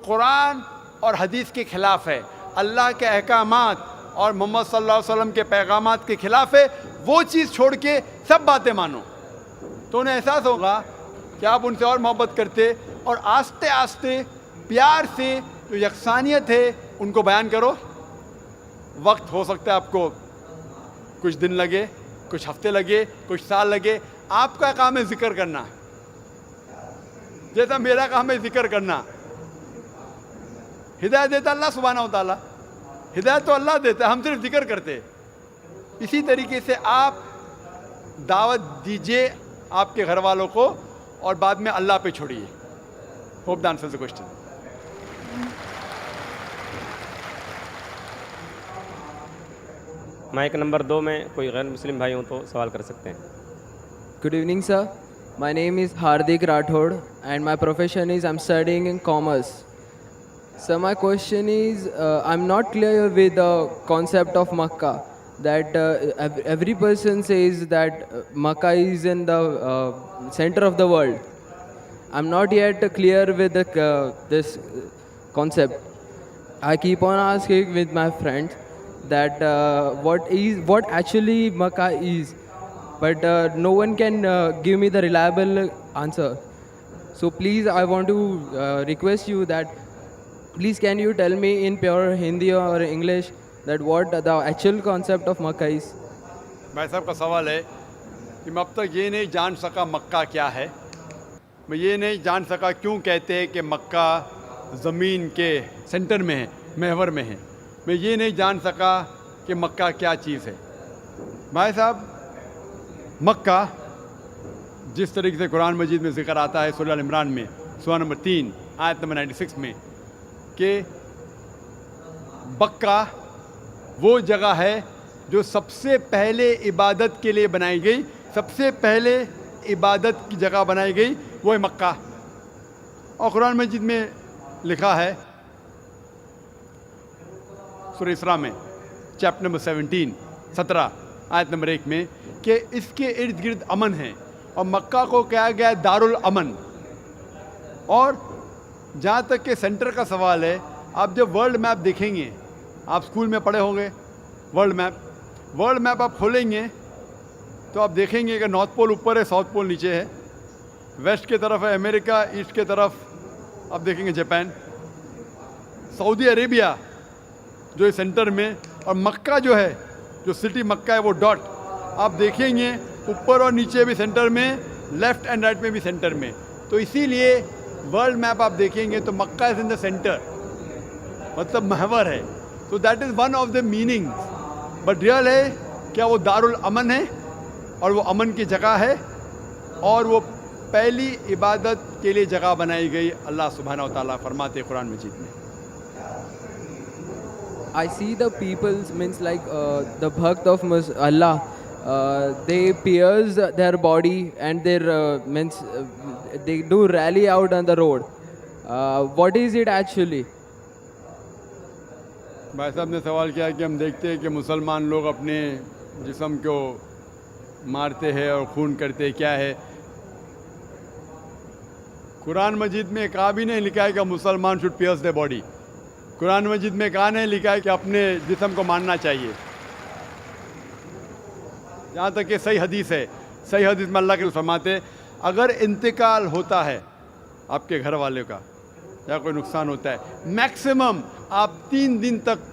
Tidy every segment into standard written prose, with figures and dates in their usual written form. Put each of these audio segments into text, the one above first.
قرآن اور حدیث کے خلاف ہے، اللہ کے احکامات اور محمد صلی اللہ علیہ وسلم کے پیغامات کے خلاف ہے، وہ چیز چھوڑ کے سب باتیں مانو، تو انہیں احساس ہوگا کہ آپ ان سے اور محبت کرتے، اور آہستہ آہستہ پیار سے جو یکسانیت ہے ان کو بیان کرو. وقت ہو سکتا ہے آپ کو کچھ دن لگے، کچھ ہفتے لگے، کچھ سال لگے. آپ کا کام ہے ذکر کرنا، جیسا میرا کام ہے ذکر کرنا. ہدایت دیتا اللہ سبحانہ و تعالیٰ، ہدایت تو اللہ دیتا ہے، ہم صرف ذکر کرتے. اسی طریقے سے آپ دعوت دیجئے آپ کے گھر والوں کو، اور بعد میں اللہ پہ چھوڑیے. Hope the answers the question. Mike number 2 میں کوئی غیر مسلم بھائی ہوں تو سوال کر سکتے ہیں. Good evening, sir. My name is Hardik Rathod and my profession is I'm studying in commerce. So my question is, I'm not clear with the concept of Makkah. That every person says that Makkah is in the center of the world. I'm not yet clear with this concept. I keep on asking with my friends that what actually Makkah is, but no one can give me the reliable answer. So please, I want to request you that please can you tell me in pure Hindi or English that what the actual concept of Makkah is. بھائی صاحب کا سوال ہے کہ میں اب تک یہ نہیں جان سکا مکہ کیا ہے، میں یہ نہیں جان سکا کیوں کہتے ہیں کہ مکہ زمین کے سینٹر میں ہے، محور میں ہے. میں یہ نہیں جان سکا کہ مکہ کیا چیز ہے. بھائی صاحب، مکہ جس طریقے سے قرآن مجید میں ذکر آتا ہے سورہ ال عمران میں سورہ نمبر 3 آیت نمبر 96 میں کہ مکہ وہ جگہ ہے جو سب سے پہلے عبادت کے لیے بنائی گئی، سب سے پہلے عبادت کی جگہ بنائی گئی وہ ہے مکہ. اور قرآن مجید میں لکھا ہے سورہ اسراء میں چیپٹر نمبر 17 آیت نمبر 1 میں کہ اس کے ارد گرد امن ہے، اور مکہ کو کہا گیا ہے دارالامن. اور جہاں تک کہ سینٹر کا سوال ہے، آپ جب ورلڈ میپ دیکھیں گے، آپ اسکول میں پڑھے ہوں گے ورلڈ میپ آپ کھولیں گے تو آپ دیکھیں گے کہ نارتھ پول اوپر ہے، ساؤتھ پول نیچے ہے، ویسٹ کی طرف ہے امریکہ، ایسٹ کی طرف آپ دیکھیں گے جاپان، سعودی عربیہ جو ہے سینٹر میں، اور مکہ جو ہے، جو سٹی مکہ ہے وہ ڈاٹ آپ دیکھیں گے اوپر اور نیچے بھی سینٹر میں، لیفٹ اینڈ رائٹ میں بھی سینٹر میں. تو اسی لیے ورلڈ میپ آپ دیکھیں گے تو مکہ از ان دا سینٹر، مطلب محور ہے. تو that is one of the meanings. But real ہے کیا وہ دارالامن ہے، اور وہ امن کی جگہ ہے، اور وہ پہلی عبادت کے لیے جگہ بنائی گئی. اللہ سبحانہ و تعالیٰ فرماتے قرآن مجید میں. I see the people's means like the bhakt of Allah, they pierce their body and their means they do rally out on the road. What is it actually? بھائی صاحب نے سوال کیا کہ ہم دیکھتے ہیں کہ مسلمان لوگ اپنے جسم کو مارتے ہیں اور خون کرتے ہیں، کیا ہے؟ قرآن مجید میں کہا بھی نہیں لکھا ہے کہ مسلمان شوڈ پیئرس their باڈی. قرآن مجید میں کہا نہیں لکھا ہے کہ اپنے جسم کو مارنا چاہیے. جہاں تک کہ صحیح حدیث ہے، صحیح حدیث میں اللہ کے فرماتے اگر انتقال ہوتا ہے آپ کے گھر والے کا یا کوئی نقصان ہوتا ہے، میکسیمم آپ 3 دن تک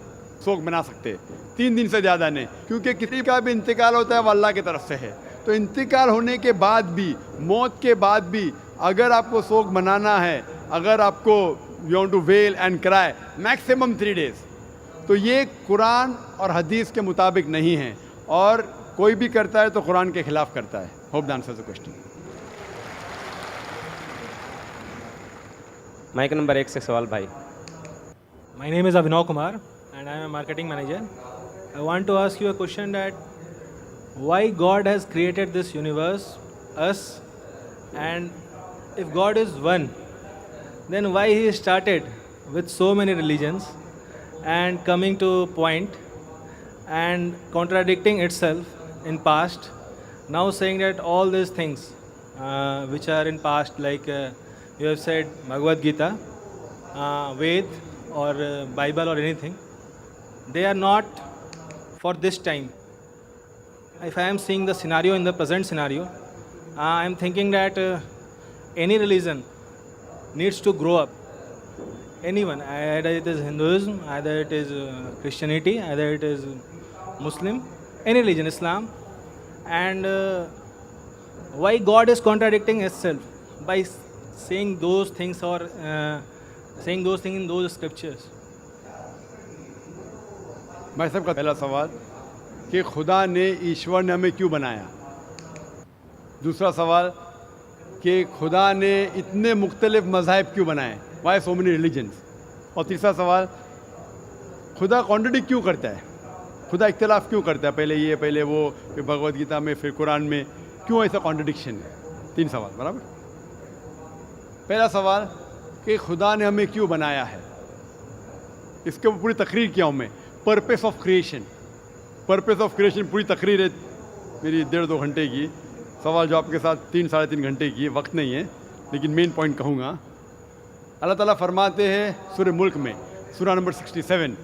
سوگ بنا سکتے، 3 دن سے زیادہ نہیں، کیونکہ کسی کا بھی انتقال ہوتا ہے وہ اللہ کی طرف سے ہے. تو انتقال ہونے کے بعد بھی، موت کے بعد بھی اگر آپ کو سوگ منانا ہے، اگر آپ کو you want to wail and cry, maximum 3 days. تو یہ قرآن اور حدیث کے مطابق نہیں ہے، اور کوئی بھی کرتا ہے تو قرآن کے خلاف کرتا ہے. Hope the answer the question. Mike number 1 سے سوال بھائی. My name is Abhinav Kumar and I am a marketing manager. I want to ask you a question that why God has created this universe, us, and if God is one, then why he started with so many religions and coming to point and contradicting itself in past, now saying that all these things which are in past, like you have said Bhagavad Gita, Ved or Bible or anything. They are not for this time. If I am seeing the scenario in the present scenario, I am thinking that any religion needs to grow up. Anyone, either it is Hinduism, either it is Christianity, either it is Muslim, any religion, Islam, and why God is contradicting itself by saying those things or saying those things in those scriptures. भाई साहब का पहला सवाल कि खुदा ने, ईश्वर ने हमें क्यों बनाया। दूसरा सवाल कि खुदा ने इतने मुख्तलिफ मज़ाहिब क्यों बनाए, वाई सो मेनी रिलीजन्स। और तीसरा सवाल, खुदा कॉन्ट्रडिक्ट क्यों करता है, खुदा इख्तलाफ क्यों करता है, पहले ये पहले वो, फिर भगवद गीता में, फिर कुरान में, क्यों ऐसा कॉन्ट्रडिक्शन है। 3 सवाल बराबर। पहला सवाल कि खुदा ने हमें क्यों बनाया है, इसके ऊपर पूरी तकरीर किया हूँ मैं। Purpose of creation, purpose of creation पूरी तकरीर है मेरी 1.5-2 घंटे की, सवाल जवाब के साथ 3-3.5 घंटे की, वक्त नहीं है, लेकिन मेन पॉइंट कहूँगा। अल्लाह ताला फरमाते हैं सूरह मुल्क में, सूरह नंबर 67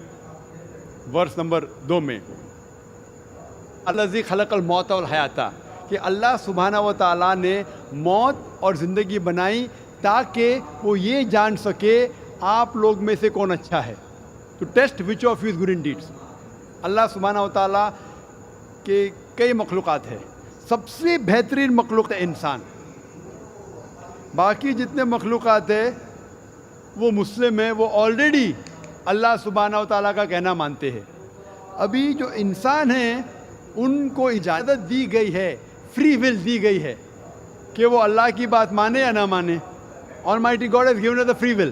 वर्स नंबर 2 में, अल्लाज़ी खलक़ल मौत वल हयाता, कि अल्लाह सुब्हाना व तआला ने मौत और ज़िंदगी बनाई ताकि वो ये जान सके आप लोग में से कौन अच्छा है, to test which of use good in deeds. अल्लाह सुब्हाना व तआला के कई मखलूक़ात है, सबसे बेहतरीन मखलूक़ है इंसान। बाकी जितने मखलूक़ात है वो मुस्लिम है, वो ऑलरेडी अल्लाह सुब्हाना व तआला का कहना मानते हैं। अभी जो इंसान हैं उनको इजाज़त दी गई है, फ्री विल दी गई है कि वो अल्लाह की बात माने या ना माने। Almighty God has given us the free will.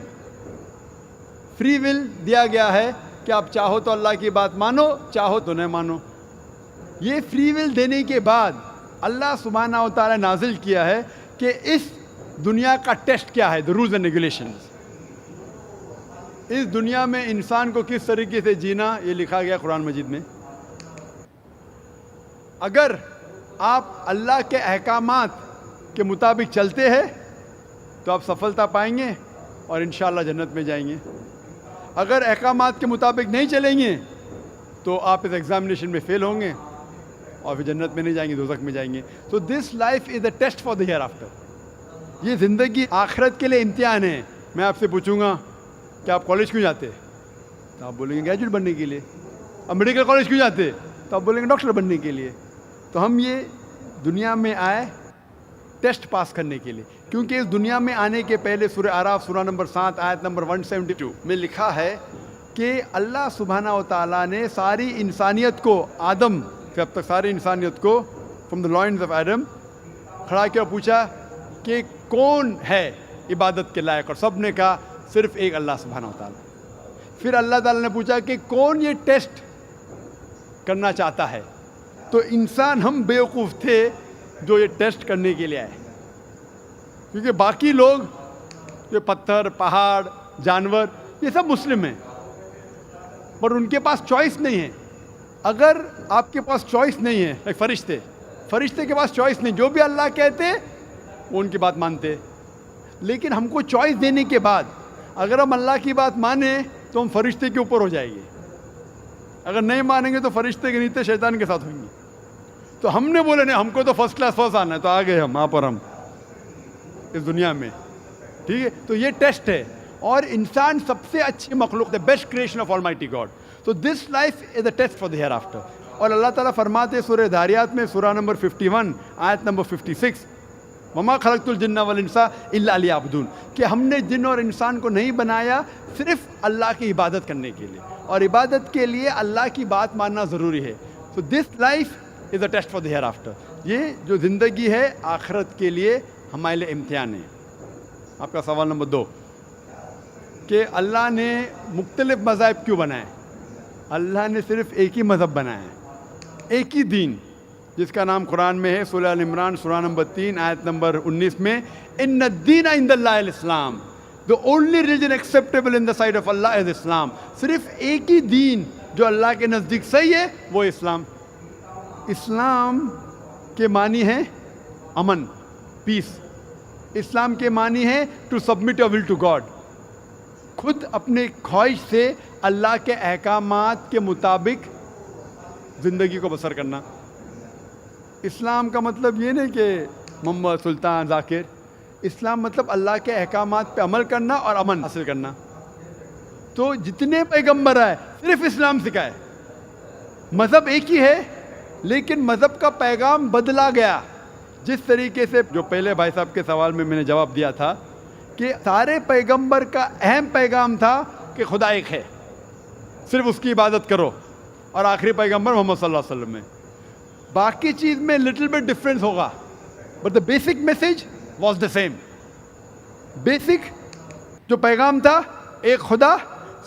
Free will दिया गया है कि आप चाहो तो अल्लाह की बात मानो, चाहो तो न मानो। ये फ्री विल देने के बाद अल्लाह सुब्हाना व तआला नाजिल किया है कि इस दुनिया का टेस्ट क्या है, द रूल्स एंड रेगुलेशंस। इस दुनिया में इंसान को किस तरीके से जीना, ये लिखा गया कुरान मजीद में। अगर आप अल्लाह के अहकामात के मुताबिक चलते हैं तो आप सफलता पाएंगे और इंशाअल्लाह जन्नत में जाएंगे। अगर अहकामात के मुताबिक नहीं चलेंगे तो आप इस एग्ज़ामिनेशन में फ़ेल होंगे और फिर जन्नत में नहीं जाएंगे, दोज़ख में जाएंगे। So this life is the test for the hereafter. ये ज़िंदगी आखिरत के लिए इम्तिहान है। मैं आपसे पूछूंगा कि आप कॉलेज क्यों जाते, तो आप बोलेंगे ग्रेजुएट बनने के लिए। अब मेडिकल कॉलेज क्यों जाते, तो आप बोलेंगे डॉक्टर बनने के लिए। तो हम ये दुनिया में आए टेस्ट पास करने के लिए, क्योंकि इस दुनिया में आने के पहले सूरह आराफ सूरह नंबर 7 आयत नंबर 172 में लिखा है कि अल्लाह सुब्हाना व तआला ने सारी इंसानियत को, आदम से अब तक सारी इंसानियत को, फ्रॉम द लॉइन्स ऑफ एडम खड़ा किया, पूछा कि कौन है इबादत के लायक, और सब ने कहा सिर्फ एक अल्लाह सुब्हाना व तआला। फिर अल्लाह ताला ने पूछा कि कौन ये टेस्ट करना चाहता है, तो इंसान हम बेवकूफ़ थे जो ये टेस्ट करने के लिए आए, क्योंकि बाकी लोग ये पत्थर, पहाड़, जानवर, ये सब मुस्लिम हैं, पर उनके पास चॉइस नहीं है। अगर आपके पास चॉइस नहीं है, एक फरिश्ते के पास चॉइस नहीं, जो भी अल्लाह कहते वो उनकी बात मानते। लेकिन हमको चॉइस देने के बाद अगर हम अल्लाह की बात माने तो हम फरिश्ते के ऊपर हो जाएंगे, अगर नहीं मानेंगे तो फरिश्ते के नीचे शैतान के साथ होंगे। तो हमने बोले नहीं, हमको तो फर्स्ट क्लास फर्स्ट आना है, तो आ गए हम वहाँ पर, हम इस दुनिया में, ठीक है। तो ये टेस्ट है, और इंसान सबसे अच्छी मखलूक है, best creation of almighty God. तो this life is the test for the hereafter. और अल्लाह ताला फरमाते सूरह धारियात में सूरह नंबर 51 आयत नंबर 56, वमा खलक़तुल जिन्ना वल इंसा इल्ला लियअबुदून, कि हमने जिन और इंसान को नहीं बनाया सिर्फ अल्लाह की इबादत करने के लिए, और इबादत के लिए अल्लाह की बात मानना ज़रूरी है। तो this life is the test for the hereafter. ये जो ज़िंदगी है आखिरत के लिए हमारे लिए इम्तिहान है। आपका सवाल नंबर 2 कि अल्लाह ने मुख्तलिफ मज़ाहिब क्यों बनाए। अल्लाह ने सिर्फ एक ही मज़हब बनाया है, एक ही दीन, जिसका नाम कुरान में है सूरह अल इमरान सूरह नंबर 3 आयत नंबर 19 में, इन्ना दीन इंदल्लाहिल इस्लाम, the only religion acceptable in the sight of Allah is Islam. सिर्फ एक ही दीन जो अल्लाह के नज़दीक सही है वो इस्लाम। इस्लाम के मानी है अमन, पीस। इस्लाम के मानी है to submit your will to God, خود اپنے خواہش سے اللہ کے احکامات کے مطابق زندگی کو بسر کرنا. اسلام کا مطلب یہ نہیں کہ محمد سلطان ذاکر. اسلام مطلب اللہ کے احکامات پہ عمل کرنا اور امن حاصل کرنا. تو جتنے پیغمبر آئے صرف اسلام سکھائے. مذہب ایک ہی ہے لیکن مذہب کا پیغام بدلا گیا. جس طریقے سے جو پہلے بھائی صاحب کے سوال میں نے جواب دیا تھا کہ سارے پیغمبر کا اہم پیغام تھا کہ خدا ایک ہے, صرف اس کی عبادت کرو, اور آخری پیغمبر محمد صلی اللہ علیہ وسلم میں باقی چیز میں لٹل بٹ ڈفرینس ہوگا, but the basic message was the same. Basic جو پیغام تھا ایک خدا,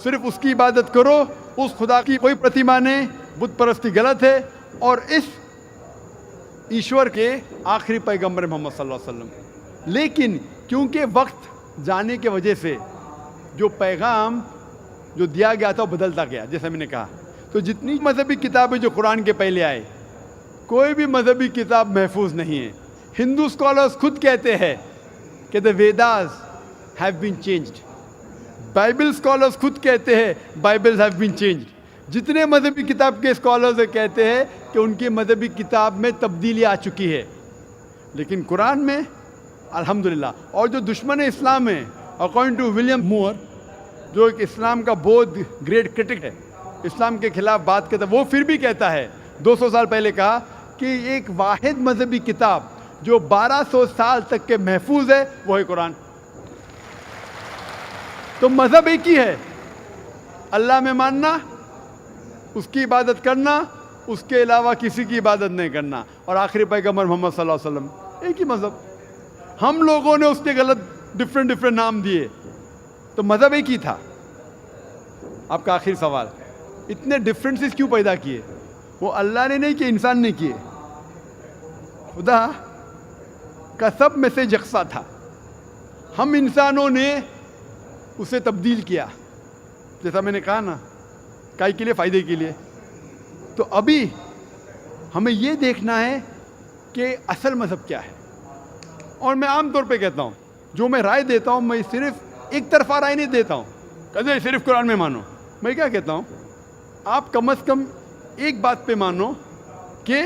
صرف اس کی عبادت کرو, اس خدا کی کوئی پرتیما نہیں, بت پرستی غلط ہے, اور اس ایشور کے آخری پیغمبر محمد صلی اللہ علیہ وسلم. لیکن کیونکہ وقت جانے کی وجہ سے جو پیغام جو دیا گیا تھا وہ بدلتا گیا, جیسے میں نے کہا. تو جتنی مذہبی کتابیں جو قرآن کے پہلے آئے, کوئی بھی مذہبی کتاب محفوظ نہیں ہے. ہندو اسکالرز خود کہتے ہیں کہ the Vedas have been changed. Bible scholars خود کہتے ہیں بائبل ہیو بین چینجڈ. جتنے مذہبی کتاب کے اسکالرز کہتے ہیں کہ ان کی مذہبی کتاب میں تبدیلی آ چکی ہے. لیکن قرآن میں الحمدللہ, اور جو دشمن اسلام ہیں اکارڈنگ ٹو ولیم مور, جو ایک اسلام کا بہت گریٹ کرٹک ہے, اسلام کے خلاف بات کرتا ہے, وہ پھر بھی کہتا ہے 200 سال پہلے کہا کہ ایک واحد مذہبی کتاب جو 1200 سال تک کے محفوظ ہے وہ ہے قرآن. تو مذہب ایک ہی ہے, اللہ میں ماننا, اس کی عبادت کرنا, اس کے علاوہ کسی کی عبادت نہیں کرنا, اور آخری پیغمبر محمد صلی اللہ علیہ وسلم. ایک ہی مذہب. ہم لوگوں نے اس کے غلط ڈفرینٹ نام دیے, تو مذہب ایک ہی تھا. آپ کا آخری سوال, اتنے ڈفرینسز کیوں پیدا کیے؟ وہ اللہ نے نہیں کیے, انسان نے کیے. خدا کا سب میسج یکساں تھا, ہم انسانوں نے اسے تبدیل کیا. جیسا میں نے کہا نا, کائی کے لیے, فائدے کے لیے. تو ابھی ہمیں یہ دیکھنا ہے کہ اصل مذہب کیا ہے. اور میں عام طور پہ کہتا ہوں, جو میں رائے دیتا ہوں, میں صرف ایک طرفہ رائے نہیں دیتا ہوں کہ صرف قرآن میں مانو. میں کیا کہتا ہوں, آپ کم از کم ایک بات پہ مانو کہ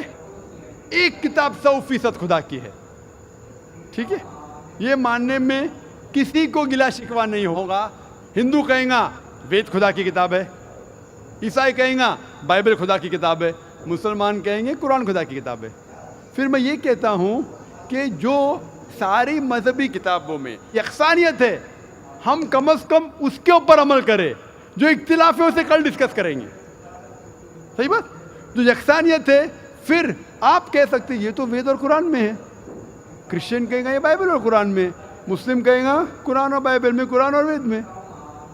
ایک کتاب 100% خدا کی ہے. ٹھیک ہے, یہ ماننے میں کسی کو گلا شکوہ نہیں ہوگا. ہندو کہیں گا وید خدا کی کتاب ہے, عیسائی کہیں گا بائبل خدا کی کتاب ہے, مسلمان کہیں گے قرآن خدا کی کتاب ہے. پھر میں یہ کہتا ہوں کہ جو ساری مذہبی کتابوں میں یکسانیت ہے, ہم کم از کم اس کے اوپر عمل کریں. جو اختلاف ہے اسے کل ڈسکس کریں گے. صحیح بات. جو یکسانیت ہے, پھر آپ کہہ سکتے یہ تو وید اور قرآن میں ہے, کرسچن کہیں گا یہ بائبل اور قرآن میں, مسلم کہیں گا قرآن اور بائبل میں, قرآن اور وید میں.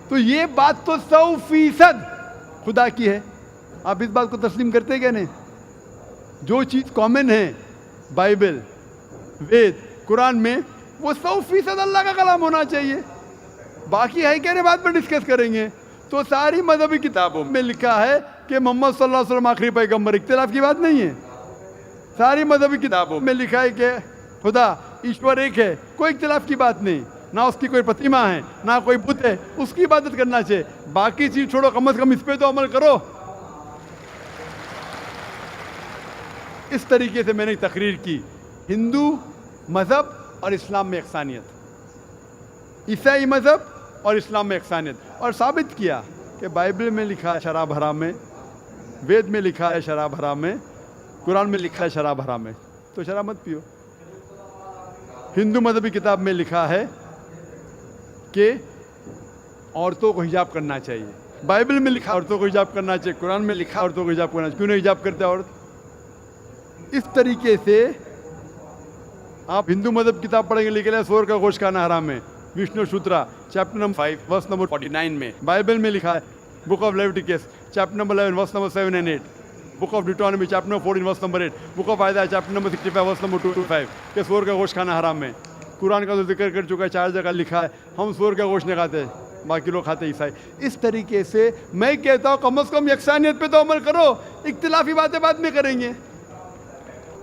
تو یہ بات تو 100% خدا کی ہے. آپ اس بات کو تسلیم کرتے کیا نہیں؟ جو چیز کامن ہے بائبل, وید, قرآن میں, وہ 100% اللہ کا کلام ہونا چاہیے. باقی ہے کہنے بات پر ڈسکس کریں گے. تو ساری مذہبی کتابوں میں لکھا ہے کہ محمد صلی اللہ علیہ وسلم آخری پیغمبر, اختلاف کی بات نہیں ہے. ساری مذہبی کتابوں میں لکھا ہے کہ خدا ایشور ایک ہے, کوئی اختلاف کی بات نہیں. نہ اس کی کوئی پرتیما ہے, نہ کوئی بت ہے, اس کی عبادت کرنا چاہیے. باقی چیز چھوڑو, کم از کم اس پہ تو عمل کرو. اس طریقے سے میں نے تقریر کی, ہندو مذہب اور اسلام میں یکسانیت, عیسائی مذہب اور اسلام میں یکسانیت, اور ثابت کیا کہ بائبل میں لکھا ہے شراب حرام ہے, وید میں لکھا ہے شراب حرام ہے, قرآن میں لکھا ہے شراب حرام ہے, تو شراب مت پیو. ہندو مذہبی کتاب میں لکھا ہے کہ عورتوں کو حجاب کرنا چاہیے, بائبل میں لکھا عورتوں کو حجاب کرنا چاہیے, قرآن میں لکھا عورتوں کو حجاب کرنا چاہیے. کیوں نہیں حجاب کرتے عورت؟ اس طریقے سے آپ ہندو مذہب کتاب پڑھیں گے, لکھا ہے سور کا گوشت کھانا حرام ہے, Vishnu Sutra chapter number 5 verse number 49 میں. بائبل میں لکھا ہے book of Leviticus chapter number 11 verse number 7 and 8, book of Deuteronomy chapter number 14 verse number 8, book of Isaiah chapter number 65 verse number 2 to 5 کہ سور کا گوشت کھانا حرام ہے. قرآن کا تو ذکر کر چکا ہے, 4 جگہ لکھا ہے ہم سور کا گوشت نہیں کھاتے, باقی لوگ کھاتے عیسائی. اس طریقے سے میں کہتا ہوں کم از کم یکسانیت پہ تو عمل کرو, اختلافی باتیں بعد میں کریں گے.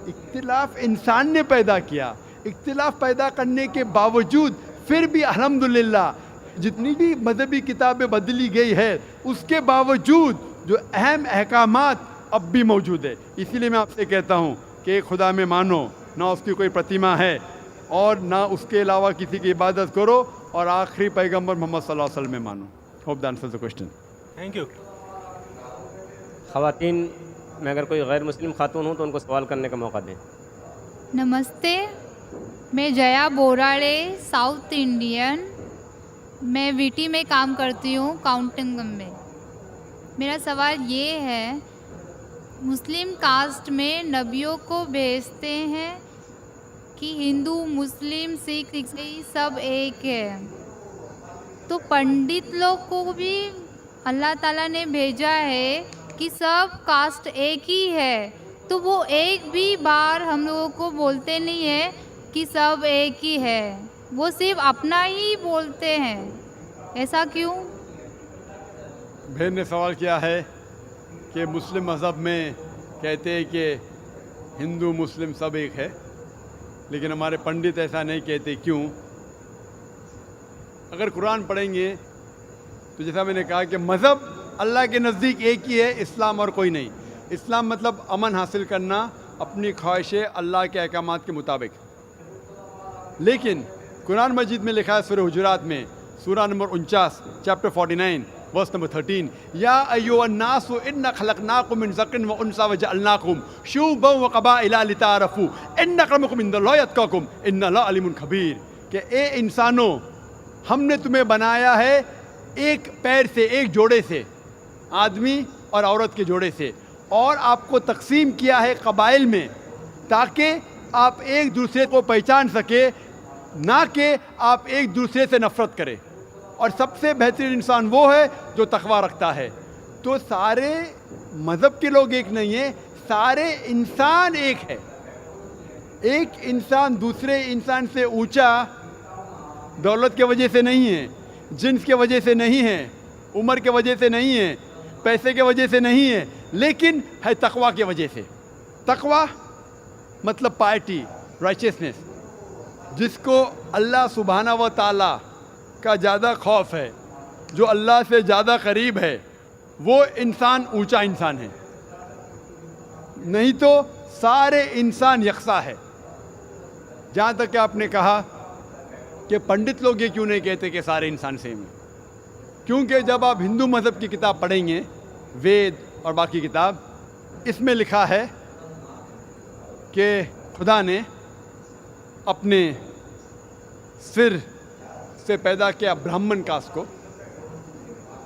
اختلاف انسان نے پیدا کیا, اختلاف پیدا کرنے کے باوجود پھر بھی الحمدللہ जितनी भी मजहबी किताबें बदली गई है उसके बावजूद जो अहम अहकामात अब भी मौजूद है। इसीलिए मैं आपसे कहता हूँ कि एक खुदा में मानो, ना उसकी कोई प्रतिमा है और ना उसके अलावा किसी की इबादत करो, और आखिरी पैगंबर मोहम्मद सल्लल्लाहु अलैहि वसल्लम में मानो। Hope that answers the question. Thank you. ख़वातीन में अगर कोई गैर मुस्लिम खातून हो तो उनको सवाल करने का मौका दें। नमस्ते, मैं जया बोराड़े, साउथ इंडियन। मैं वीटी में काम करती हूँ, काउंटिंग में। मेरा सवाल ये है, मुस्लिम कास्ट में नबियों को भेजते हैं कि हिंदू, मुस्लिम, सिख, ईसाई सब एक है, तो पंडित लोग को भी अल्लाह ताला ने भेजा है कि सब कास्ट एक ही है, तो वो एक भी बार हम लोगों को बोलते नहीं है कि सब एक ही है, वो सिर्फ अपना ही बोलते हैं, ऐसा क्यों? बहन ने सवाल किया है कि मुस्लिम मज़हब में कहते हैं कि हिंदू मुस्लिम सब एक है, लेकिन हमारे पंडित ऐसा नहीं कहते, क्यों? अगर कुरान पढ़ेंगे तो जैसा मैंने कहा कि मज़हब अल्लाह के नज़दीक एक ही है, इस्लाम और कोई नहीं। इस्लाम मतलब अमन हासिल करना, अपनी ख्वाहिशें अल्लाह के अहकामात के मुताबिक। लेकिन कुरान मजीद में लिखा है सूरह हुजुरात में, सूरा नंबर 49, चैप्टर 49, वर्स नंबर 13, या अय्युहन्नासु इन्ना खलकनाकुम मिन ज़करिन व उन्सा व जअलनाकुम शुअबन व क़बाइला लिताअरफू इन्न अक्रमकुम इंदल्लाहि अत्क़ाकुम इन्नल्लाहा अलीमुन खबीर, कि ए इंसानों, हमने तुम्हें बनाया है एक पैर से, एक जोड़े से, आदमी और औरत के जोड़े से, और आपको तकसीम किया है कबाइल में ताकि आप एक दूसरे को पहचान सके, ना कि आप एक दूसरे से नफ़रत करें। और सबसे बेहतरीन इंसान वो है जो तक़वा रखता है। तो सारे मज़हब के लोग एक नहीं है, सारे इंसान एक है। एक इंसान दूसरे इंसान से ऊंचा दौलत के वजह से नहीं है, जिन्स के वजह से नहीं है, उम्र के वजह से नहीं है, पैसे के वजह से नहीं है, लेकिन है तक़वा के वजह से। तक़वा मतलब पायटी, राइचियसनेस, जिसको अल्लाह सुब्हाना व ताला का ज़्यादा खौफ है, जो अल्लाह से ज़्यादा करीब है, वो इंसान ऊंचा इंसान है। नहीं तो सारे इंसान यकसा है। जहाँ तक कि आपने कहा कि पंडित लोग ये क्यों नहीं कहते कि सारे इंसान सेम हैं, क्योंकि जब आप हिंदू मज़हब की किताब पढ़ेंगे, वेद और बाकी किताब, इसमें लिखा है कि खुदा ने अपने सिर से पैदा किया ब्राह्मण कास्ट को,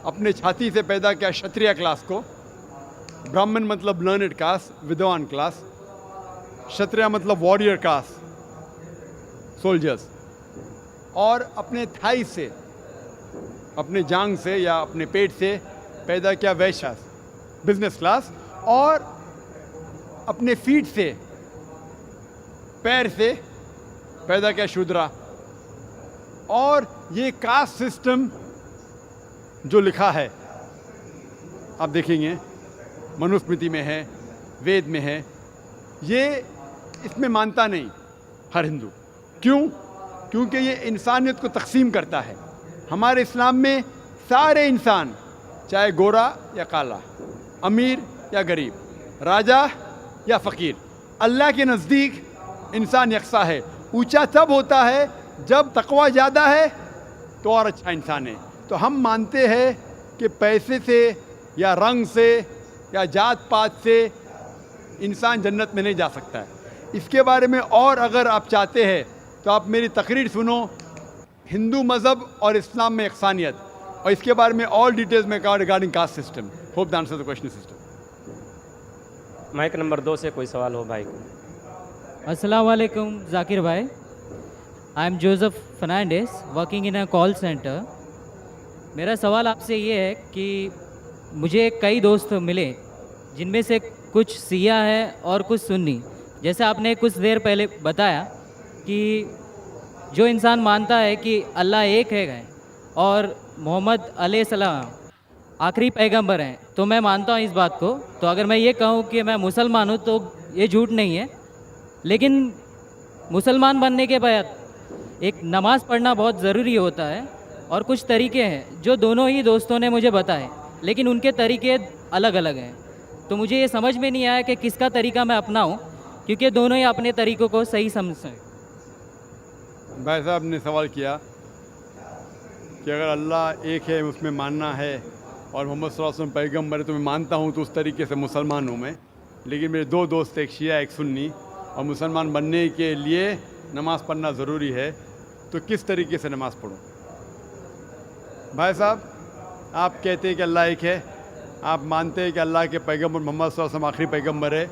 अपने छाती से पैदा किया क्षत्रिय क्लास को। ब्राह्मण मतलब लर्नड कास्ट, विद्वान क्लास, क्षत्रिय मतलब वॉरियर कास्ट, सोल्जर्स, और अपने थाई से, अपने जांग से या अपने पेट से पैदा किया वैश्य, बिजनेस क्लास, और अपने फीट से, पैर से पैदा किया शूद्रा। और ये कास्ट सिस्टम जो लिखा है, आप देखेंगे मनुस्मृति में है, वेद में है, ये इसमें मानता नहीं हर हिंदू। क्यों? क्योंकि ये इंसानियत को तकसीम करता है। हमारे इस्लाम में सारे इंसान, चाहे गोरा या काला, अमीर या गरीब, राजा या फ़कीर, अल्लाह के नज़दीक इंसान यकसा है। ऊंचा तब होता है जब तकवा ज़्यादा है तो और अच्छा इंसान है। तो हम मानते हैं कि पैसे से या रंग से या जात पात से इंसान जन्नत में नहीं जा सकता है। इसके बारे में और अगर आप चाहते हैं तो आप मेरी तकरीर सुनो, हिंदू मज़हब और इस्लाम में यकसानियत, और इसके बारे में और डिटेल्स में कहा regarding caste system. Hope the answer the question system. Mike number 2 से कोई सवाल हो भाई। अस्सलाम वालेकुम जाकिर भाई, I am Joseph Fernandes working in a call centre. मेरा सवाल आपसे ये है कि मुझे कई दोस्त मिले जिनमें से कुछ सिया है और कुछ सुन्नी। जैसे आपने कुछ देर पहले बताया कि जो इंसान मानता है कि अल्लाह एक है और मोहम्मद अलैहिस्सलाम आखिरी पैगंबर हैं, तो मैं मानता हूँ इस बात को। तो अगर मैं ये कहूँ कि मैं मुसलमान हूँ तो ये झूठ नहीं है। लेकिन मुसलमान बनने के बाद एक नमाज़ पढ़ना बहुत ज़रूरी होता है, اور کچھ طریقے ہیں جو دونوں ہی دوستوں نے مجھے بتائے، لیکن ان کے طریقے الگ الگ ہیں. تو مجھے یہ سمجھ میں نہیں آیا کہ کس کا طریقہ میں اپناؤں، کیونکہ دونوں ہی اپنے طریقوں کو صحیح سمجھتے ہیں. بھائی صاحب نے سوال کیا کہ اگر اللہ ایک ہے اس میں ماننا ہے اور محمد صلی اللہ علیہ وسلم پیغمبر ہے تو میں مانتا ہوں، تو اس طریقے سے مسلمان ہوں میں. لیکن میرے دو دوست، ایک شیعہ ایک سنی، اور مسلمان بننے کے لیے نماز پڑھنا ضروری ہے، تو کس طریقے سے نماز پڑھوں؟ بھائی صاحب، آپ کہتے ہیں کہ اللہ ایک ہے، آپ مانتے ہیں کہ اللہ کے پیغمبر محمد صلی اللہ علیہ وسلم آخری پیغمبر ہے،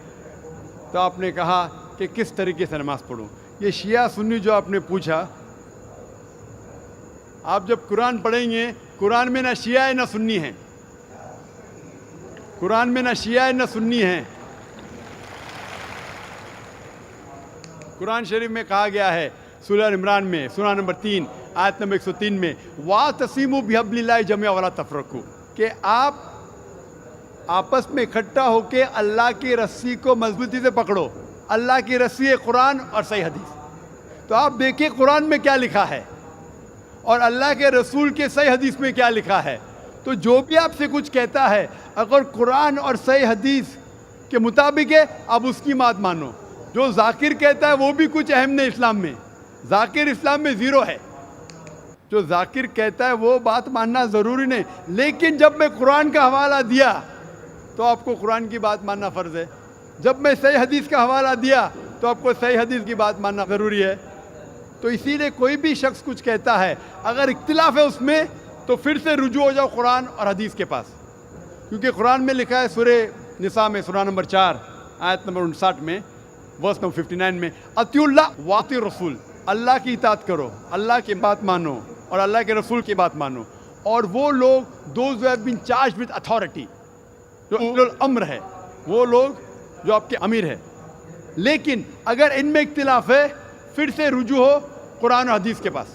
تو آپ نے کہا کہ کس طریقے سے نماز پڑھوں؟ یہ شیعہ سنی جو آپ نے پوچھا، آپ جب قرآن پڑھیں گے، قرآن میں نہ شیعہ ہے نہ سنی ہیں، قرآن میں نہ شیعہ ہے نہ سنی ہیں. قرآن شریف میں کہا گیا ہے سورہ عمران میں، سورہ نمبر 3 آیت نمبر 103 میں، وَاعْتَصِمُوا بِحَبْلِ اللَّهِ جَمِيعًا وَلَا تَفَرَّقُوا، کہ آپ آپس میں اکٹھا ہو کے اللہ کی رسی کو مضبوطی سے پکڑو. اللہ کی رسی ہے قرآن اور صحیح حدیث. تو آپ دیکھیں قرآن میں کیا لکھا ہے اور اللہ کے رسول کے صحیح حدیث میں کیا لکھا ہے. تو جو بھی آپ سے کچھ کہتا ہے اگر قرآن اور صحیح حدیث کے مطابق ہے، آپ اس کی بات مانو. جو ذاکر کہتا ہے وہ بھی کچھ اہم نہیں اسلام میں، ذاکر اسلام میں زیرو ہے. جو ذاکر کہتا ہے وہ بات ماننا ضروری نہیں، لیکن جب میں قرآن کا حوالہ دیا تو آپ کو قرآن کی بات ماننا فرض ہے. جب میں صحیح حدیث کا حوالہ دیا تو آپ کو صحیح حدیث کی بات ماننا ضروری ہے. تو اسی لیے کوئی بھی شخص کچھ کہتا ہے، اگر اختلاف ہے اس میں تو پھر سے رجوع ہو جاؤ قرآن اور حدیث کے پاس. کیونکہ قرآن میں لکھا ہے سورہ نساء میں، سورہ نمبر 4 آیت نمبر 59 میں، ورس نمبر 59 میں، اطیعوا اللہ واطیعوا الرسول، اللہ کی اطاعت کرو، اللہ کی بات مانو اور اللہ کے رسول کی بات مانو. اور وہ لوگ those who have been charged with authority, جو اولو الامر ہے، وہ لوگ جو آپ کے امیر ہے. لیکن اگر ان میں اختلاف ہے پھر سے رجوع ہو قرآن و حدیث کے پاس،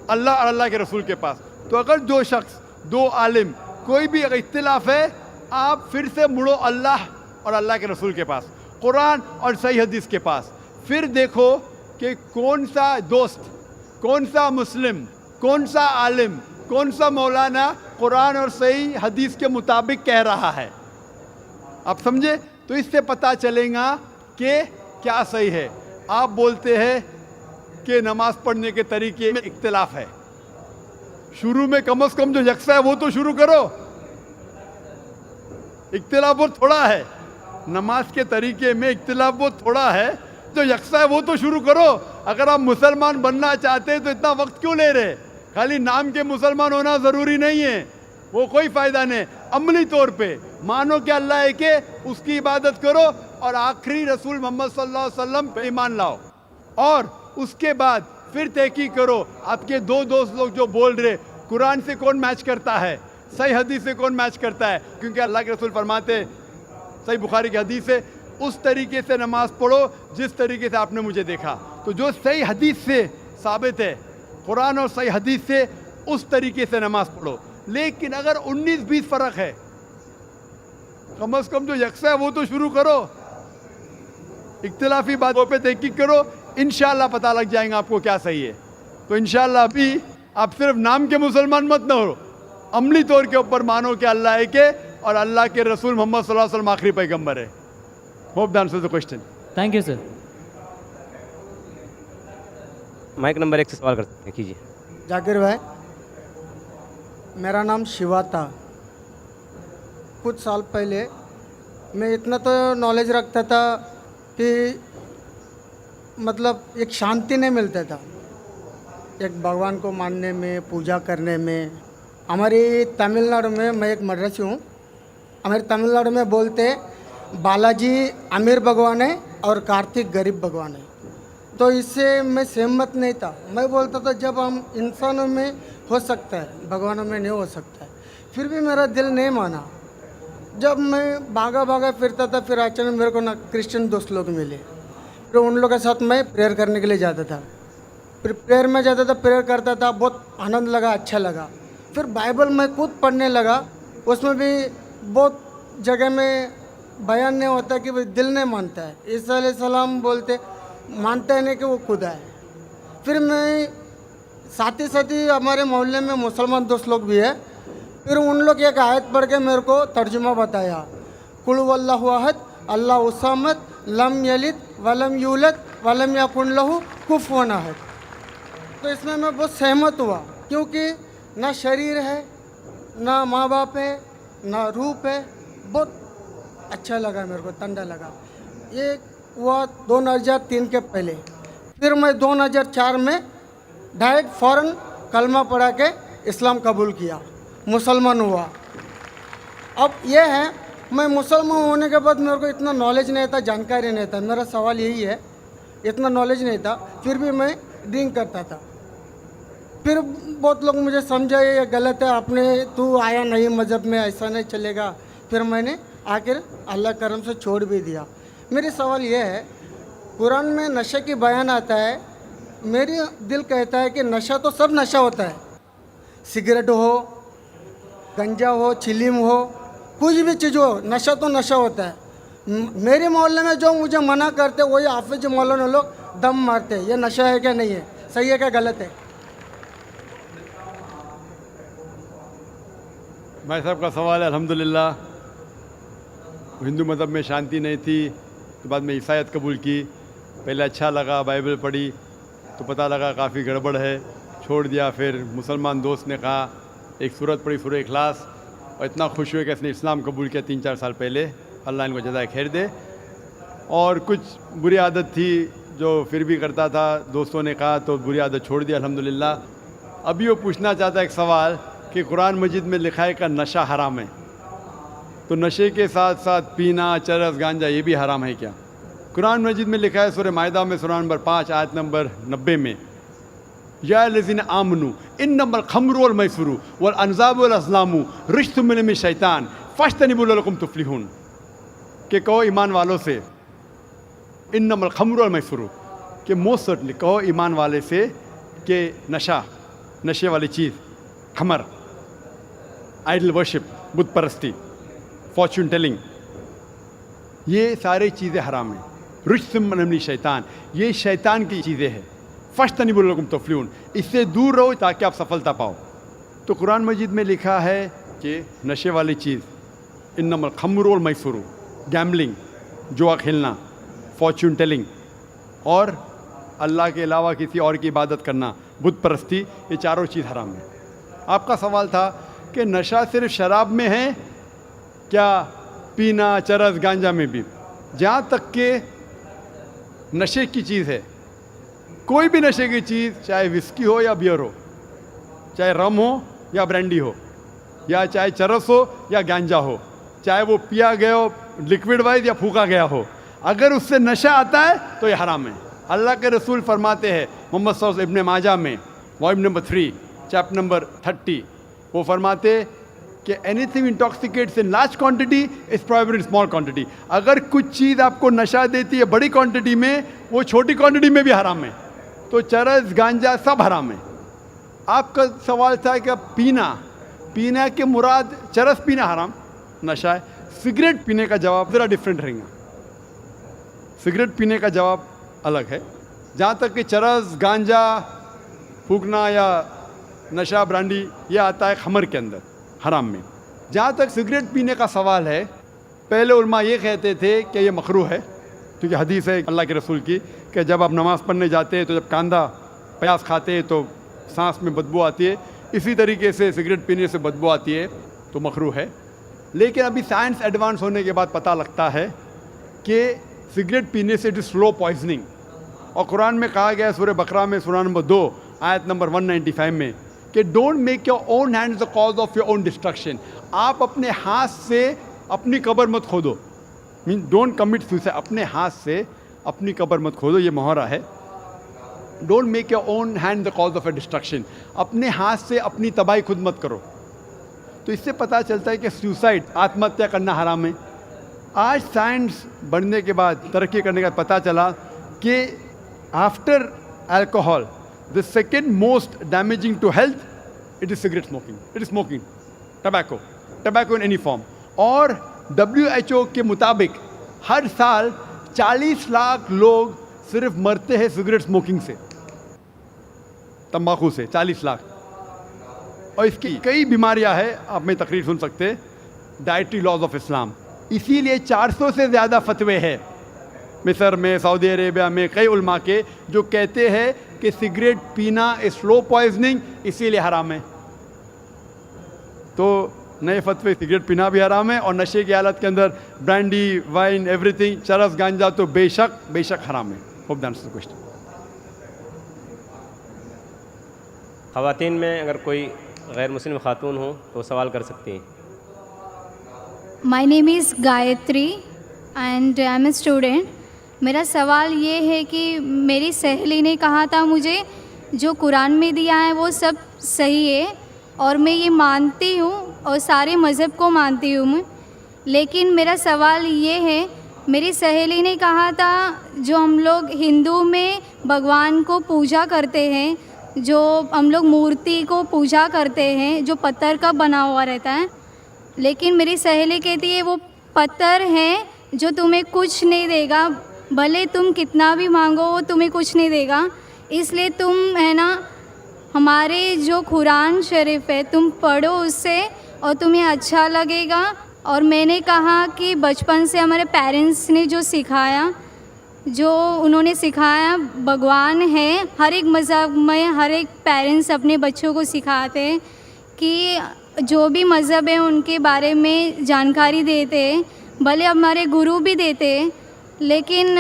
اللہ اور اللہ کے رسول کے پاس. تو اگر دو شخص، دو عالم، کوئی بھی اگر اختلاف ہے، آپ پھر سے مڑو اللہ اور اللہ کے رسول کے پاس، قرآن اور صحیح حدیث کے پاس. پھر دیکھو کہ کون سا دوست، کون سا مسلم، کون سا عالم، کون سا مولانا قرآن اور صحیح حدیث کے مطابق کہہ رہا ہے. آپ سمجھے؟ تو اس سے پتہ چلے گا کہ کیا صحیح ہے. آپ بولتے ہیں کہ نماز پڑھنے کے طریقے میں اختلاف ہے، شروع میں کم از کم جو یکساں ہے وہ تو شروع کرو. اختلاف بہت تھوڑا ہے، نماز کے طریقے میں اختلاف بہت تھوڑا ہے، جو یکساں ہے وہ تو شروع کرو. اگر آپ مسلمان بننا چاہتے ہیں تو اتنا وقت کیوں لے رہے؟ خالی نام کے مسلمان ہونا ضروری نہیں ہے، وہ کوئی فائدہ نہیں. عملی طور پہ مانو کہ اللہ ہے، کہ اس کی عبادت کرو اور آخری رسول محمد صلی اللہ علیہ وسلم پہ ایمان لاؤ. اور اس کے بعد پھر تحقیق کرو. آپ کے دو دوست لوگ جو بول رہے قرآن سے کون میچ کرتا ہے، صحیح حدیث سے کون میچ کرتا ہے، کیونکہ اللہ کے رسول فرماتے، صحیح بخاری کی حدیث ہے، اس طریقے سے نماز پڑھو جس طریقے سے آپ نے مجھے دیکھا. تو جو صحیح حدیث سے ثابت ہے، قرآن اور صحیح حدیث سے، اس طریقے سے نماز پڑھو. لیکن اگر 19-20 فرق ہے، کم از کم جو یکساں ہے وہ تو شروع کرو. اختلافی باتوں پہ تحقیق کرو، انشاءاللہ پتہ لگ جائیں گا آپ کو کیا صحیح ہے. تو انشاءاللہ ابھی آپ صرف نام کے مسلمان مت نہ ہو، عملی طور کے اوپر مانو کہ اللہ ہے، کہ اور اللہ کے رسول محمد صلی اللہ علیہ وسلم آخری پیغمبر ہے. Hope that answers the question. Thank you sir. Mic number 1 سے سوال کر سکتے ہیں، کیجیے. जाकिर भाई, मेरा नाम शिवा था. कुछ साल पहले मैं इतना तो नॉलेज रखता था कि मतलब एक शांति नहीं मिलता था एक भगवान को मानने में, पूजा करने में. हमारी तमिलनाडु में, मैं एक मद्रासी हूँ, हमारे तमिलनाडु में बोलते बालाजी अमीर भगवान है और कार्तिक गरीब भगवान है. तो इससे मैं सहमत नहीं था. मैं बोलता था जब हम इंसानों में हो सकता है, भगवानों में नहीं हो सकता है. फिर भी मेरा दिल नहीं माना. जब मैं भागा भागा फिरता था, फिर अचानक मेरे को ना क्रिश्चियन दोस्त लोग मिले. फिर उन लोगों के साथ मैं प्रेयर करने के लिए जाता था. फिर प्रेयर में जाता था, प्रेयर करता था, बहुत आनंद लगा, अच्छा लगा. फिर बाइबल मैं खुद पढ़ने लगा. उसमें भी बहुत जगह में बयान नहीं होता कि भाई दिल नहीं मानता है. ईसा अलैहिस्सलाम बोलते मानता है नहीं कि वो खुदा है. फिर मैं साथ ही हमारे मोहल्ले में मुसलमान दोस्त लोग भी है। फिर उन लोग एक आयत पढ़ के मेरे को तर्जुमा बताया, कुल वल्लाहु अहद अल्लाहु समद लम यलिद वलम यूलद वलम यकुन लहू कुफुवन अहद। तो इसमें मैं बहुत सहमत हुआ, क्योंकि ना शरीर है, ना माँ बाप है, ना रूप है। बहुत अच्छा लगा मेरे को, ठंडा लगा। ये हुआ 2003 के पहले। फिर मैं 2004 में डायरेक्ट फ़ौरन कलमा पढ़ा के इस्लाम कबूल किया, मुसलमान हुआ। अब ये है, मैं मुसलमान होने के बाद मेरे को इतना नॉलेज नहीं था, जानकारी नहीं था। मेरा सवाल यही है, इतना नॉलेज नहीं था, फिर भी मैं ड्रिंक करता था। फिर बहुत लोग मुझे समझाए ये गलत है, आपने तू आया नहीं मज़हब में, ऐसा नहीं चलेगा। फिर मैंने आखिर अल्लाह करम से छोड़ भी दिया। मेरी सवाल ये है, कुरान में नशे की बयान आता है, मेरी दिल कहता है कि नशा तो सब नशा होता है, सिगरेट हो, गंजा हो, चिलीम हो, कुछ भी चीज़ हो, नशा तो नशा होता है। मेरे मोहल्ले में जो मुझे मना करते वही हाफिज मौलाना लोग दम मारते हैं। ये नशा है क्या नहीं है, सही है क्या गलत है? भाई साहब का सवाल है। अल्हम्दुलिल्लाह, हिंदू मज़हब में शांति नहीं थी, तो बाद में ईसाईयत कबूल की। पहले अच्छा लगा, बाइबल पढ़ी तो पता लगा काफ़ी गड़बड़ है, छोड़ दिया। फिर मुसलमान दोस्त ने कहा, एक सूरत पढ़ी, सूरह इखलास, और इतना खुश हुए कि इसने इस्लाम कबूल किया 3-4 साल पहले। अल्लाह इनको जज़ाए खैर दे। और कुछ बुरी आदत थी जो फिर भी करता था, दोस्तों ने कहा तो बुरी आदत छोड़ दिया अल्हम्दुलिल्लाह। अभी वो पूछना चाहता है एक सवाल कि कुरान मजीद में लिखा है कि नशा हराम है, तो नशे के साथ साथ पीना, चरस, गांजा ये भी हराम है क्या? कुरान मजीद में लिखा है सूरह माइदा में सूरह नंबर 5 आयत नंबर 90 में, या लज़ीना आमनू इन्नमल खम्रु वल मैसुरु वल अनज़ाबु वल अज़लामु रिज्सुम मिन शैतान फज्तनिबू लअल्लकुम तुफ्लिहून। कि कहो ईमान वालों से, इन्नमल खम्रु वल मैसुरु, कि मोस्ट सर्टनली कहो ईमान वाले से कि नशा, नशे वाली चीज़, खमर, आइडल वर्शिप, बुत परस्ती, फॉर्चून टेलिंग, ये सारी चीज़ें हराम हैं। रिज्सुम मिन शैतान, ये शैतान की चीज़ें हैं। फज्तनिबू लअल्लकुम तुफ्लिहून, इससे दूर रहो ताकि आप सफलता पाओ। तो कुरान मजीद में लिखा है कि नशे वाली चीज़, इन्नमल खम्रु वल मैसुरु, गैम्बलिंग, जुआ खेलना, फॉर्चून टेलिंग, और अल्लाह के अलावा किसी और की इबादत करना, बुत परस्ती, ये चारों चीज़ हराम है। आपका सवाल था कि नशा सिर्फ शराब में है क्या, पीना, चरस, गांजा में भी? जहाँ तक कि नशे की चीज़ है, कोई भी नशे की चीज़, चाहे विस्की हो या बियर हो, चाहे रम हो या ब्रांडी हो, या चाहे चरस हो या गांजा हो, चाहे वो पिया गया हो लिक्विड वाइज या फूका गया हो, अगर उससे नशा आता है तो ये हराम है। अल्लाह के रसूल फरमाते हैं मोहम्मद सल्लल्लाहु अलैहि वसल्लम, इब्न माजा में वॉल्यूम नंबर 3 चैप्टर नंबर 30, वो फरमाते कि anything intoxicates in large quantity is prohibited in small quantity. अगर कुछ चीज़ आपको नशा देती है बड़ी क्वांटिटी में, वो छोटी क्वांटिटी में भी हराम है। तो चरस, गांजा सब हराम है। आपका सवाल था कि पीना के मुराद चरस पीना हराम, नशा है। सिगरेट पीने का जवाब ज़रा डिफरेंट रहेगा। सिगरेट पीने का जवाब अलग है। जहाँ तक कि चरस, गांजा फूकना या नशा, ब्रांडी, ये आता है खमर के अंदर, हराम में। जहाँ तक सिगरेट पीने का सवाल है, पहले उलमा ये कहते थे कि ये मकरूह है, क्योंकि हदीस है अल्लाह के रसूल की कि जब आप नमाज़ पढ़ने जाते हैं तो जब कांदा प्याज खाते हैं तो सांस में बदबू आती है, इसी तरीके से सिगरेट पीने से बदबू आती है, तो मकरूह है। लेकिन अभी साइंस एडवांस होने के बाद पता लगता है कि सिगरेट पीने से इट इज़ स्लो पॉइजनिंग। और कुरान में कहा गया है सूरह बकरा में सूरह नंबर 2 आयत नंबर 195 में कि don't make your own hands the cause of your own destruction. आप अपने हाथ से अपनी कब्र मत खोदो, मीन डोंट कमिट सुसाइड, अपने हाथ से अपनी कब्र मत खोदो, ये मुहर्रा है। Don't make your own hand the cause of A destruction, अपने हाथ से अपनी तबाही खुद मत करो। तो इससे पता चलता है कि सुसाइड, आत्महत्या करना हराम है। आज साइंस बढ़ने के बाद, तरक्की करने के बाद पता चला कि after alcohol the second most damaging to health it is cigarette smoking, it is smoking, tobacco in any form. और WHO के मुताबिक हर साल 40 लाख लोग सिर्फ मरते हैं सिगरेट स्मोकिंग से, तंबाकू से 40 लाख, और इसकी कई बीमारियां हैं, आप में तकरीर सुन सकते हैं, डाइटरी लॉज ऑफ इस्लाम। इसीलिए 400 से ज़्यादा फतवे हैं मिस्र में, सऊदी अरेबिया में, कई उलमा के जो कहते हैं कि सिगरेट पीना स्लो पॉइजनिंग, इसीलिए हराम है। तो नए फतवे सिगरेट पीना भी हराम है, और नशे की हालत के अंदर ब्रांडी, वाइन, एवरीथिंग, चरस, गांजा तो बेशक हराम है। Hope that answers the question. ख़वातीन में अगर कोई गैर मुस्लिम खातून हो तो सवाल कर सकती हैं। My name is Gayatri and I am a student. मेरा सवाल ये है कि मेरी सहेली ने कहा था मुझे जो कुरान में दिया है वो सब सही है और मैं ये मानती हूँ और सारे मज़हब को मानती हूँ मैं, लेकिन मेरा सवाल ये है, मेरी सहेली ने कहा था जो हम लोग हिंदू में भगवान को पूजा करते हैं, जो हम लोग मूर्ति को पूजा करते हैं जो पत्थर का बना हुआ रहता है, लेकिन मेरी सहेली कहती है वो पत्थर है जो तुम्हें कुछ नहीं देगा, भले तुम कितना भी मांगो वो तुम्हें कुछ नहीं देगा, इसलिए तुम है ना हमारे जो कुरान शरीफ है तुम पढ़ो उससे और तुम्हें अच्छा लगेगा। और मैंने कहा कि बचपन से हमारे पेरेंट्स ने जो सिखाया, जो उन्होंने सिखाया भगवान है, हर एक मज़हब में हर एक पेरेंट्स अपने बच्चों को सिखाते हैं कि जो भी मज़हब है उनके बारे में जानकारी देते हैं, भले हमारे गुरु भी देते हैं, लेकिन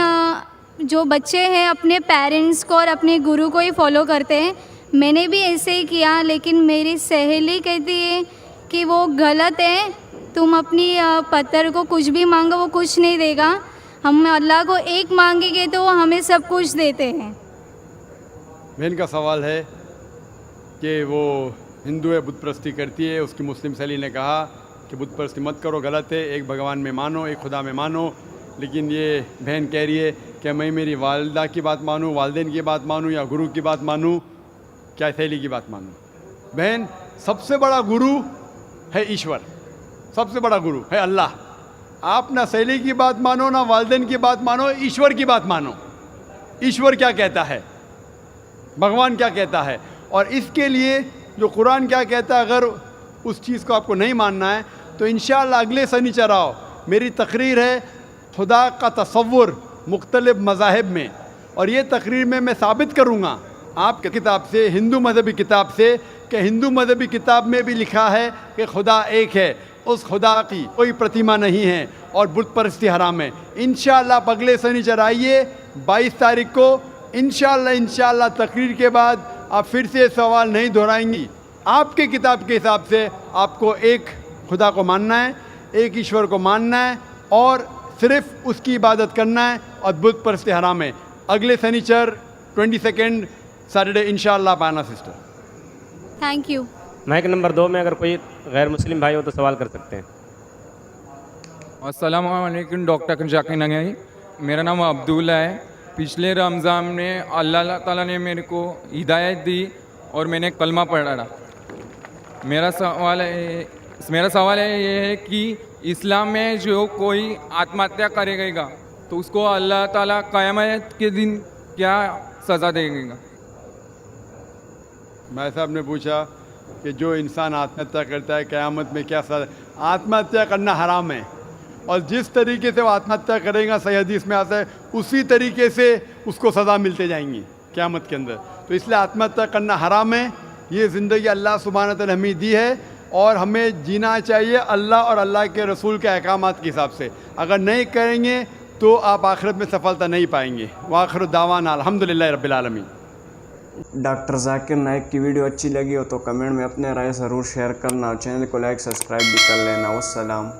जो बच्चे हैं अपने पेरेंट्स को और अपने गुरु को ही फॉलो करते हैं। मैंने भी ऐसे ही किया, लेकिन मेरी सहेली कहती है कि वो गलत है, तुम अपनी पत्थर को कुछ भी मांगो वो कुछ नहीं देगा, हम अल्लाह को एक मांगेंगे तो वो हमें सब कुछ देते हैं। बहन का सवाल है कि वो हिंदू है, बुत परस्ती करती है, उसकी मुस्लिम सहेली ने कहा कि बुत परस्ती मत करो, गलत है, एक भगवान में मानो, एक खुदा में मानो, लेकिन ये बहन कह रही है कि मैं मेरी वालिदा की बात मानूं, वालिदैन की बात मानूं या गुरु की बात मानूं, क्या सहेली की बात मानूं। बहन, सबसे बड़ा गुरु है ईश्वर, सबसे बड़ा गुरु है अल्लाह। आप ना सहेली की बात मानो, ना वालिदैन की बात मानो, ईश्वर की बात मानो। ईश्वर क्या कहता है, भगवान क्या कहता है, और इसके लिए जो कुरान क्या कहता है, अगर उस चीज़ को आपको नहीं मानना है तो इंशाअल्लाह अगले शनिचर आओ, मेरी तकरीर है खुदा का तसव्वुर मुख्तलिफ मज़ाहिब में, और ये तकरीर में मैं साबित करूँगा आपके किताब से, हिंदू मजहबी किताब से, कि हिंदू मजहबी किताब में भी लिखा है कि खुदा एक है, उस खुदा की कोई प्रतिमा नहीं है और बुत परस्ती हराम है। इंशाअल्लाह आप अगले शनिचर आइए 22 तारीख को, इंशाअल्लाह तकरीर के बाद आप फिर से सवाल नहीं दोहराएंगी। आपके किताब के हिसाब से आपको एक खुदा को मानना है, एक ईश्वर को मानना है और सिर्फ उसकी इबादत करना है, और बुत परस्ती हराम है। अगले शनिचर 22 सैटरडे इंशाअल्लाह आप आना sister. Thank you. Mike number 2 में अगर कोई गैर मुस्लिम भाई हो तो सवाल कर सकते हैं। अस्सलाम वालेकुम डॉक्टर जाकिर नगरी, मेरा नाम अब्दुल्ला है। पिछले रमज़ान में अल्लाह ताला ने मेरे को हिदायत दी और मैंने कलमा पढ़ा। मेरा सवाल है ये है कि इस्लाम में जो कोई आत्महत्या करेगा तो उसको अल्लाह ताला क़यामत के दिन क्या सज़ा देगा। भाई साहब ने पूछा कि जो इंसान आत्महत्या करता है क़यामत में क्या सज़ा। आत्महत्या करना हराम है, और जिस तरीके से वो आत्महत्या करेगा, सही हदीस में आता है, उसी तरीके से उसको सज़ा मिलते जाएंगी क़यामत के अंदर। तो इसलिए आत्महत्या करना हराम है। ये ज़िंदगी अल्लाह सुब्हानहू व तआला ने हमें दी है और हमें जीना चाहिए अल्लाह और अल्लाह के रसूल के अहकामात के हिसाब से। अगर नहीं करेंगे तो आप आखिरत में सफलता नहीं पाएंगे। वाखिर दावाना अल्हम्दुलिल्लाह रब्बिल आलमीन। डॉक्टर जाकिर नाइक की वीडियो अच्छी लगी हो तो कमेंट में अपने राय ज़रूर शेयर करना और चैनल को लाइक सब्सक्राइब भी कर लेना। वस्सलाम।